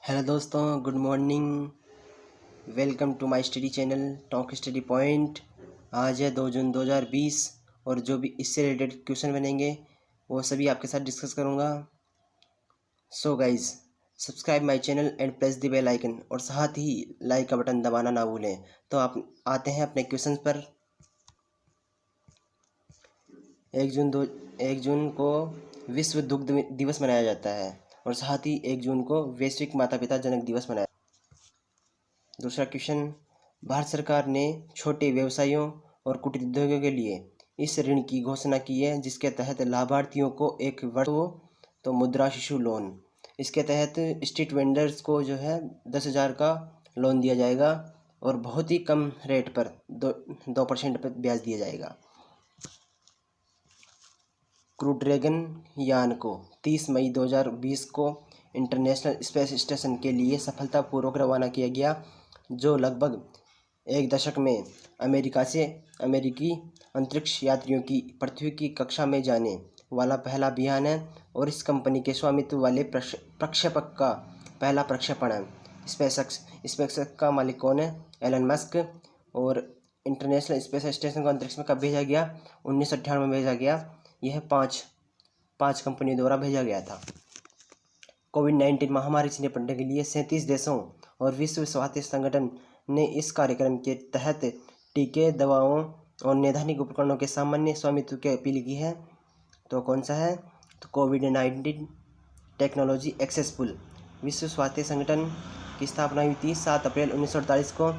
Hello दोस्तों, good morning. Welcome to my study channel talk study point. आज है 2 जून 2020 और जो भी इससे रिलेटेड क्वेश्चन बनेंगे वो सभी आपके साथ डिस्कस करूँगा। So guys, subscribe my channel and press the bell icon और साथ ही लाइक का बटन दबाना ना भूलें। तो आप आते हैं अपने क्वेश्चन पर। 1 जून को विश्व दुग्ध दिवस मनाया जाता है और साथ ही 1 जून को वैश्विक माता पिता जनक दिवस मनाया। दूसरा क्वेश्चन, भारत सरकार ने छोटे व्यवसायों और कुटीर उद्योगों के लिए इस ऋण की घोषणा की है जिसके तहत लाभार्थियों को एक वर्ष तो मुद्रा शिशु लोन। इसके तहत स्ट्रीट वेंडर्स को जो है 10,000 का लोन दिया जाएगा और बहुत ही कम रेट पर 2% पर ब्याज दिया जाएगा। क्रू ड्रैगन यान को 30 मई 2020 को इंटरनेशनल स्पेस स्टेशन के लिए सफलतापूर्वक रवाना किया गया, जो लगभग एक दशक में अमेरिकी अंतरिक्ष यात्रियों की पृथ्वी की कक्षा में जाने वाला पहला अभियान है और इस कंपनी के स्वामित्व वाले प्रक्षेपक का पहला प्रक्षेपण है। स्पेसएक्स का मालिक कौन है? Elon Musk. और इंटरनेशनल स्पेस स्टेशन को अंतरिक्ष में कब भेजा गया? 1998 में भेजा गया। यह पाँच कंपनियों द्वारा भेजा गया था। कोविड-19 महामारी से निपटने के लिए 37 देशों और विश्व स्वास्थ्य संगठन ने इस कार्यक्रम के तहत टीके, दवाओं और नैदानिक उपकरणों के सामान्य स्वामित्व की अपील की है। तो कौन सा है? तो कोविड-19 टेक्नोलॉजी एक्सेस पूल। विश्व स्वास्थ्य संगठन की स्थापना हुई थी 7 अप्रैल 1948 को।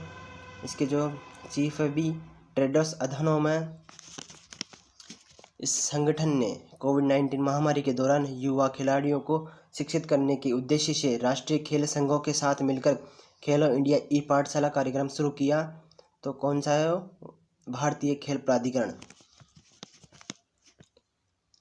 इसके जो चीफ बी टेड्रोस अधानोम है। इस संगठन ने कोविड-19 महामारी के दौरान युवा खिलाड़ियों को शिक्षित करने के उद्देश्य से राष्ट्रीय खेल संघों के साथ मिलकर खेलो इंडिया ई पाठशाला कार्यक्रम शुरू किया। तो कौन सा है वो? भारतीय खेल प्राधिकरण।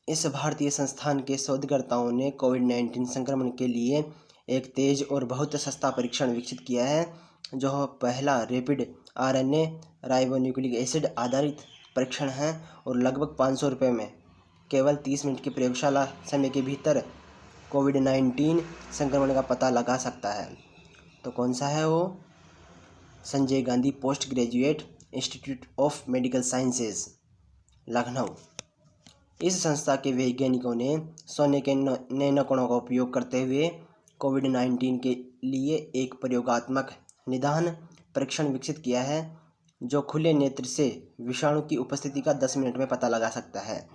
इस भारतीय संस्थान के शोधकर्ताओं ने कोविड-19 संक्रमण के लिए एक तेज और बहुत सस्ता परीक्षण विकसित किया है, जो पहला रैपिड आरएनए राइबोन्यूक्लिक एसिड आधारित परीक्षण है और लगभग 500 रुपये में केवल 30 मिनट की प्रयोगशाला समय के भीतर कोविड-19 संक्रमण का पता लगा सकता है। तो कौन सा है वो? Sanjay Gandhi post graduate institute of medical sciences, Lucknow. इस संस्था के वैज्ञानिकों ने सोने के नैनोकणों का उपयोग करते हुए कोविड-19 के लिए एक प्रयोगात्मक निदान परीक्षण विकसित किया है, जो खुले नेत्र से विषाणु की उपस्थिति का 10 मिनट में पता लगा सकता है।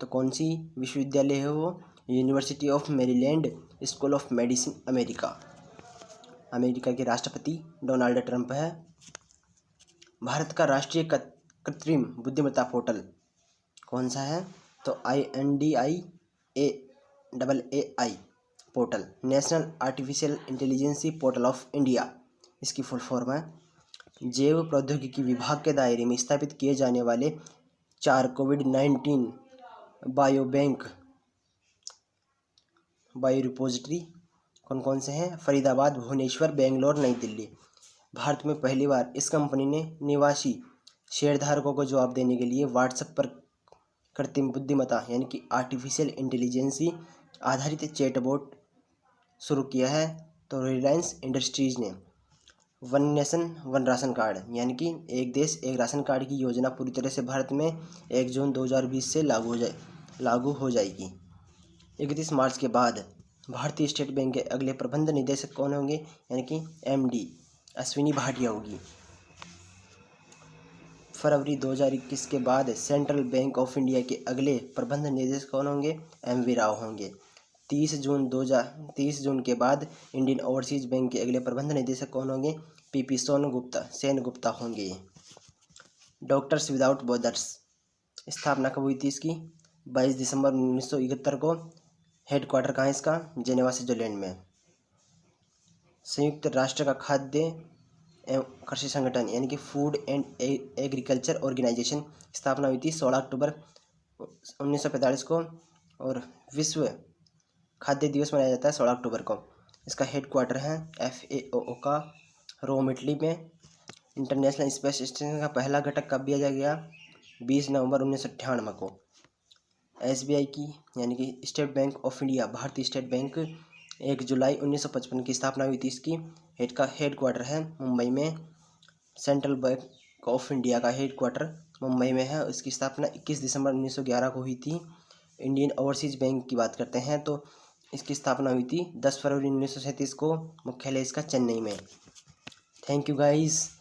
तो कौन सी विश्वविद्यालय है वो? University of Maryland school of medicine, America. America के राष्ट्रपति डोनाल्ड ट्रंप है। भारत का राष्ट्रीय कृत्रिम बुद्धिमत्ता पोर्टल कौन सा है? तो INDIAAI portal, national artificial intelligence portal of India इसकी फुल फॉर्म है। जैव प्रौद्योगिकी विभाग के दायरे में स्थापित किए जाने वाले 4 कोविड-19 बायोबैंक बायो रिपोजिटरी कौन कौन से हैं? फरीदाबाद, भुवनेश्वर, बेंगलोर, नई दिल्ली। भारत में पहली बार इस कंपनी ने निवासी शेयरधारकों को जवाब देने के लिए व्हाट्सएप पर कृत्रिम बुद्धिमत्ता यानी कि आर्टिफिशियल इंटेलिजेंसी आधारित चैटबॉट शुरू किया है। तो रिलायंस इंडस्ट्रीज ने one nation one ration card यानी कि एक देश एक राशन कार्ड की योजना पूरी तरह से भारत में 1 जून 2020 से लागू हो जाएगी। 31 मार्च के बाद भारतीय स्टेट बैंक के अगले प्रबंध निदेशक कौन होंगे? यानी कि MD अश्विनी भाटिया होगी। फरवरी 2021 के बाद सेंट्रल बैंक ऑफ इंडिया के अगले प्रबंध निदेशक कौन होंगे? MV राव होंगे। 30 जून के बाद इंडियन ओवरसीज बैंक के अगले प्रबंध निदेशक कौन होंगे? PP सेन गुप्ता होंगे। डॉक्टर्स विदाउट बॉर्डर्स स्थापना कब हुई थी इसकी? 22 दिसंबर 1971 को। हेडक्वार्टर कहाँ है इसका? जेनेवा, स्विट्जरलैंड में। संयुक्त राष्ट्र का खाद्य एवं कृषि संगठन यानी कि फूड एंड एग्रीकल्चर ऑर्गेनाइजेशन स्थापना हुई थी 16 अक्टूबर 1945 को और विश्व खाद्य दिवस मनाया जाता है 16 अक्टूबर को। इसका हेडक्वार्टर है FAO का रोम, इटली में। इंटरनेशनल स्पेस स्टेशन का पहला घटक कब भेजा गया? 20 नवंबर 1998 को। SBI की यानी कि स्टेट बैंक ऑफ इंडिया, भारतीय स्टेट बैंक 1 जुलाई 1955 की स्थापना हुई थी इसकी। हेड क्वार्टर है मुंबई में। सेंट्रल बैंक ऑफ इंडिया का हेड क्वार्टर मुंबई में है। इसकी स्थापना 21 दिसंबर 1911 को हुई थी। इंडियन ओवरसीज बैंक की बात करते हैं तो इसकी स्थापना हुई थी 10 फरवरी 1937 को। मुख्यालय इसका चेन्नई में। Thank you guys.